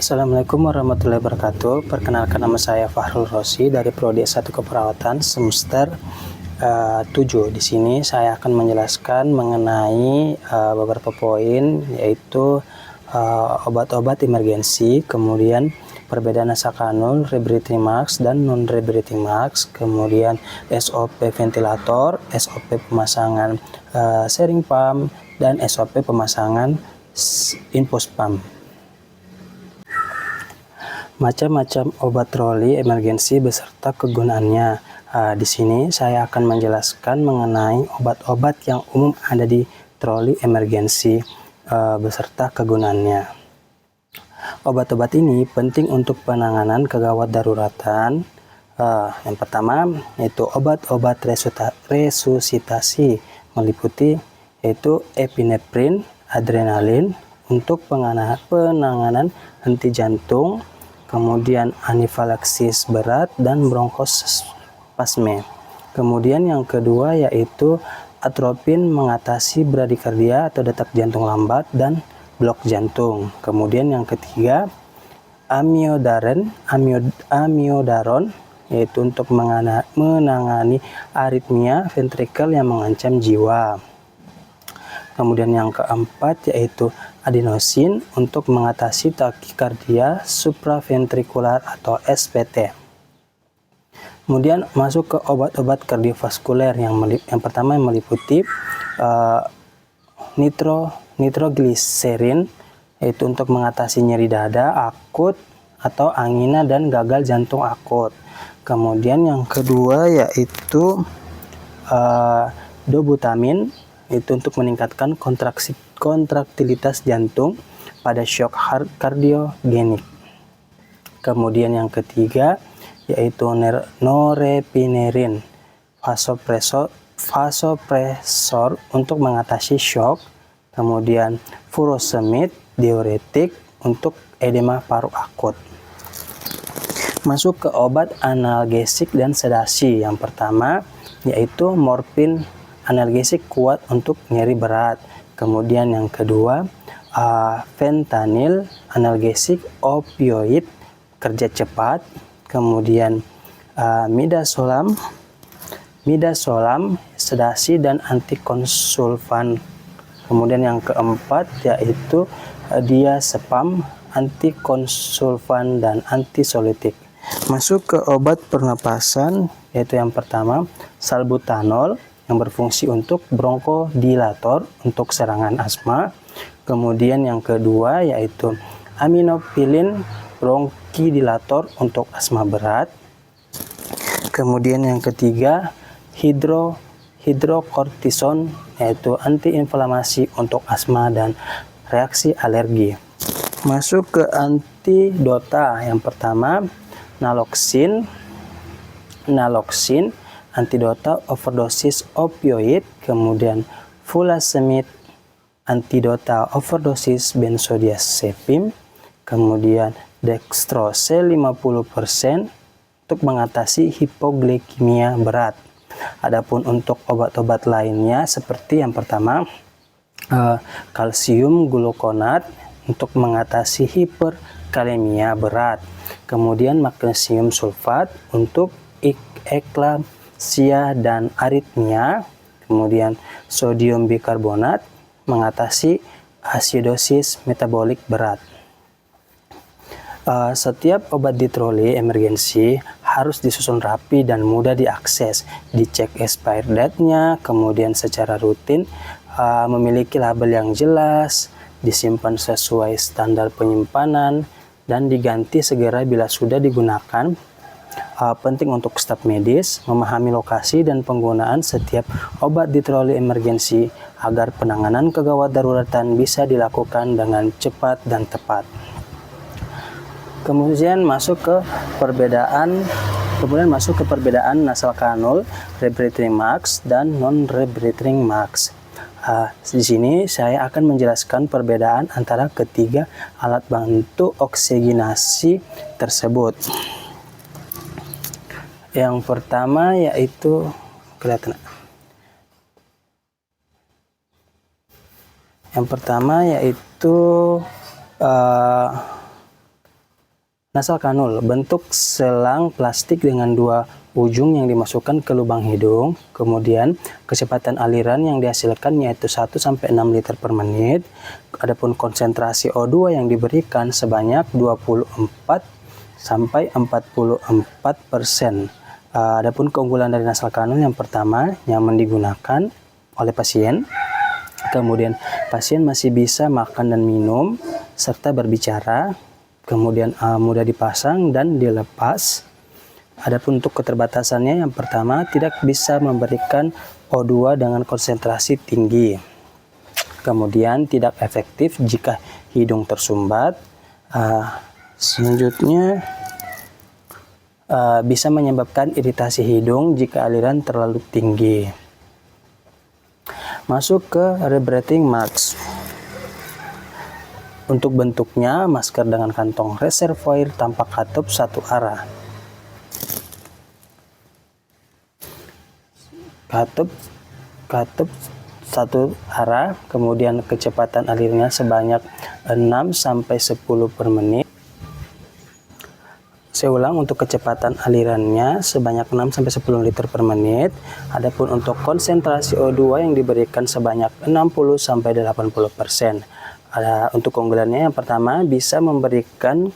Assalamualaikum warahmatullahi wabarakatuh. Perkenalkan, nama saya Fahrul Rosi dari Prodi S1 Keperawatan semester 7. Di sini saya akan menjelaskan mengenai beberapa poin, yaitu obat-obat emergensi, kemudian perbedaan nasakanul, rebreathing mask dan non rebreathing mask, kemudian SOP ventilator, SOP pemasangan sharing pump, dan SOP pemasangan infus pump. Macam-macam obat troli emergensi beserta kegunaannya. Di sini saya akan menjelaskan mengenai obat-obat yang umum ada di troli emergensi beserta kegunaannya. Obat-obat ini penting untuk penanganan kegawat daruratan. Yang pertama yaitu obat-obat resusitasi, meliputi yaitu epinefrin, adrenalin untuk penanganan henti jantung, kemudian anafilaksis berat dan bronkospasme. Kemudian yang kedua yaitu atropin mengatasi bradikardia atau detak jantung lambat dan blok jantung. Kemudian yang ketiga amiodaron yaitu untuk menangani aritmia ventrikel yang mengancam jiwa. Kemudian yang keempat yaitu adenosin untuk mengatasi takikardia supraventrikular atau SPT. Kemudian masuk ke obat-obat kardiovaskuler yang pertama yang meliputi nitrogliserin yaitu untuk mengatasi nyeri dada akut atau angina dan gagal jantung akut. Kemudian yang kedua yaitu dobutamin, itu untuk meningkatkan kontraktilitas jantung pada shock kardiogenik. Kemudian yang ketiga yaitu norepinerin, vasopresor untuk mengatasi shock. Kemudian furosemid, diuretik untuk edema paru akut. Masuk ke obat analgesik dan sedasi. Yang pertama yaitu morfin, analgesik kuat untuk nyeri berat. Kemudian yang kedua fentanyl, analgesik opioid kerja cepat. Kemudian midazolam, sedasi dan antikonvulsan. Kemudian yang keempat yaitu diazepam, antikonvulsan dan antisolitik. Masuk ke obat pernapasan, yaitu yang pertama salbutamol yang berfungsi untuk bronkodilator untuk serangan asma. Kemudian yang kedua yaitu aminofilin bronkidilator untuk asma berat. Kemudian yang ketiga hidrokortison yaitu antiinflamasi untuk asma dan reaksi alergi. Masuk ke antidota, yang pertama naloxin, antidota overdosis opioid. Kemudian furosemid, antidota overdosis benzodiazepam. Kemudian dextrose 50% untuk mengatasi hipoglikemia berat. Adapun untuk obat-obat lainnya seperti yang pertama kalsium glukonat untuk mengatasi hiperkalemia berat. Kemudian magnesium sulfat untuk eklampsia dan aritmia. Kemudian sodium bikarbonat mengatasi asidosis metabolik berat. Setiap obat di troli emergensi harus disusun rapi dan mudah diakses, dicek expired date-nya, kemudian secara rutin, memiliki label yang jelas, disimpan sesuai standar penyimpanan, dan diganti segera bila sudah digunakan. Penting untuk staf medis memahami lokasi dan penggunaan setiap obat di troli emergensi agar penanganan kegawat daruratan bisa dilakukan dengan cepat dan tepat. Kemudian masuk ke perbedaan nasal kanul, rebreathing mask dan non rebreathing mask. Di sini saya akan menjelaskan perbedaan antara ketiga alat bantu oksigenasi tersebut. Yang pertama yaitu Nasal kanul, bentuk selang plastik dengan dua ujung yang dimasukkan ke lubang hidung. Kemudian kecepatan aliran yang dihasilkan yaitu 1-6 liter per menit. Adapun konsentrasi O2 yang diberikan sebanyak 24-44%. Adapun keunggulan dari nasal kanul yang pertama, nyaman digunakan oleh pasien. Kemudian pasien masih bisa makan dan minum serta berbicara. Kemudian mudah dipasang dan dilepas. Adapun untuk keterbatasannya, yang pertama tidak bisa memberikan O2 dengan konsentrasi tinggi. Kemudian tidak efektif jika hidung tersumbat. Selanjutnya bisa menyebabkan iritasi hidung jika aliran terlalu tinggi. Masuk ke rebreathing mask. Untuk bentuknya, masker dengan kantong reservoir tanpa katup satu arah. Katup satu arah, kemudian kecepatan alirnya sebanyak 6-10 per menit. Saya ulang, untuk kecepatan alirannya sebanyak 6-10 liter per menit. Adapun untuk konsentrasi O2 yang diberikan sebanyak 60-80%. Untuk keunggulannya, yang pertama bisa memberikan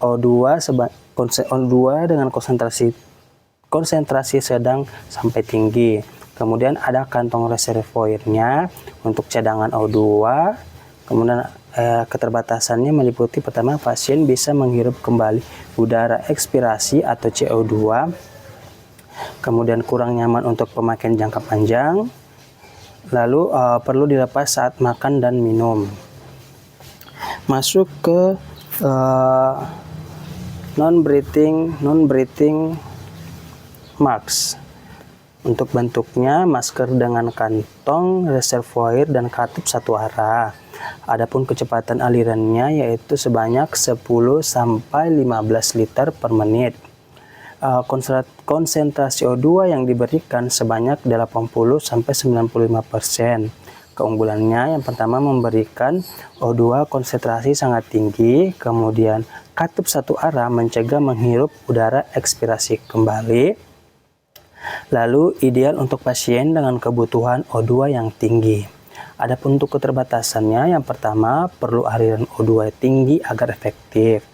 O2 dengan konsentrasi sedang sampai tinggi. Kemudian ada kantong reservoirnya untuk cadangan O2. Kemudian keterbatasannya meliputi pertama, pasien bisa menghirup kembali udara ekspirasi atau CO2. Kemudian kurang nyaman untuk pemakaian jangka panjang. Lalu perlu dilepas saat makan dan minum. Masuk ke non-breathing mask. Untuk bentuknya, masker dengan kantong reservoir dan katup satu arah. Adapun kecepatan alirannya yaitu sebanyak 10-15 liter per menit. Konsentrasi O2 yang diberikan sebanyak 80-95%. Keunggulannya, yang pertama memberikan O2 konsentrasi sangat tinggi, kemudian katup satu arah mencegah menghirup udara ekspirasi kembali. Lalu ideal untuk pasien dengan kebutuhan O2 yang tinggi. Adapun untuk keterbatasannya, yang pertama perlu aliran O2 tinggi agar efektif.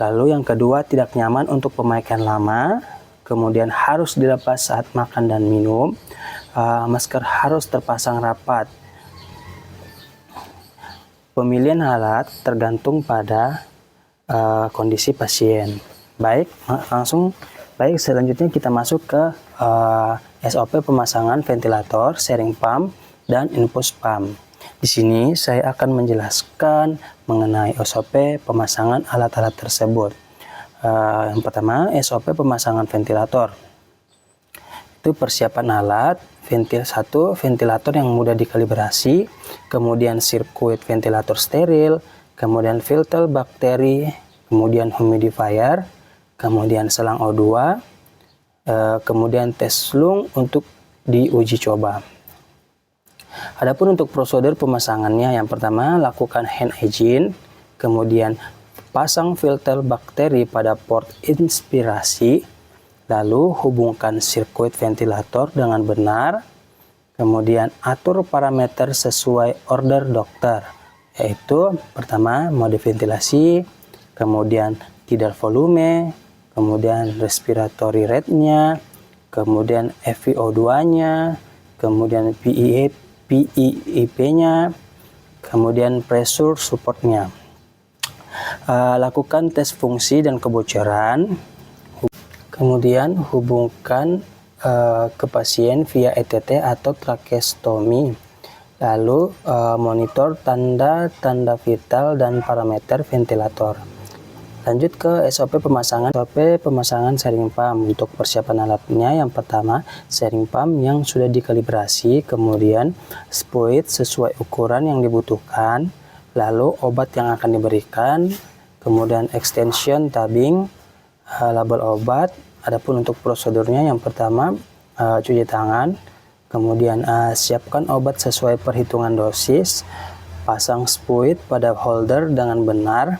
Lalu yang kedua, tidak nyaman untuk pemakaian lama. Kemudian harus dilepas saat makan dan minum. Masker harus terpasang rapat. Pemilihan alat tergantung pada kondisi pasien. Baik, selanjutnya kita masuk ke SOP pemasangan ventilator, sharing pump, dan infus pump. Di sini saya akan menjelaskan mengenai SOP pemasangan alat-alat tersebut. Yang pertama, SOP pemasangan ventilator. Itu persiapan alat. Ventilator yang mudah dikalibrasi, kemudian sirkuit ventilator steril, kemudian filter bakteri, kemudian humidifier, kemudian selang O2, kemudian tes lung untuk diuji coba. Adapun untuk prosedur pemasangannya, yang pertama lakukan hand hygiene, kemudian pasang filter bakteri pada port inspirasi, lalu hubungkan sirkuit ventilator dengan benar, kemudian atur parameter sesuai order dokter, yaitu pertama mode ventilasi, kemudian tidal volume, kemudian respiratory rate-nya, kemudian FiO2-nya, kemudian PIP-nya, kemudian pressure support-nya. Lakukan tes fungsi dan kebocoran. Kemudian hubungkan ke pasien via ETT atau tracheostomy. Lalu monitor tanda-tanda vital dan parameter ventilator. Lanjut ke SOP pemasangan. SOP pemasangan sharing pump. Untuk persiapan alatnya, yang pertama sharing pump yang sudah dikalibrasi, kemudian spuit sesuai ukuran yang dibutuhkan, lalu obat yang akan diberikan, kemudian extension tabing, label obat. Adapun untuk prosedurnya, yang pertama cuci tangan, kemudian siapkan obat sesuai perhitungan dosis, pasang spuit pada holder dengan benar,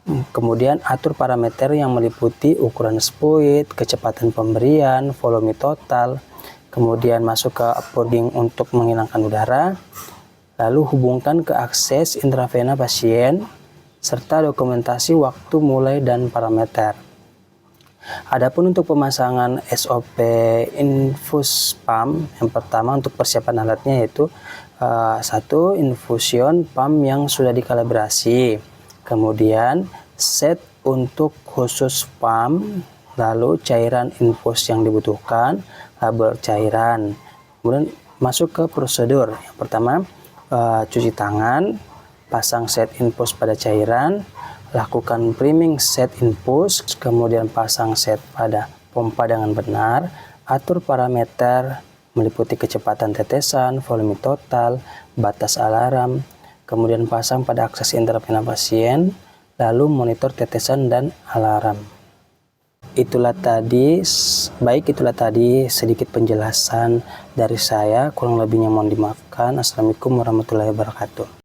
Kemudian atur parameter yang meliputi ukuran spuit, kecepatan pemberian, volume total. Kemudian masuk ke uploading untuk menghilangkan udara. Lalu hubungkan ke akses intravena pasien, serta dokumentasi waktu mulai dan parameter. Adapun untuk pemasangan SOP infus pump, yang pertama untuk persiapan alatnya yaitu satu, infusion pump yang sudah dikalibrasi. Kemudian set untuk khusus pump, lalu cairan infus yang dibutuhkan, label cairan. Kemudian masuk ke prosedur. Yang pertama, cuci tangan, pasang set infus pada cairan, lakukan priming set infus, kemudian pasang set pada pompa dengan benar, atur parameter meliputi kecepatan tetesan, volume total, batas alarm, kemudian pasang pada akses intravena pasien, lalu monitor tetesan dan alarm. Itulah tadi sedikit penjelasan dari saya, kurang lebihnya mohon dimaafkan. Assalamualaikum warahmatullahi wabarakatuh.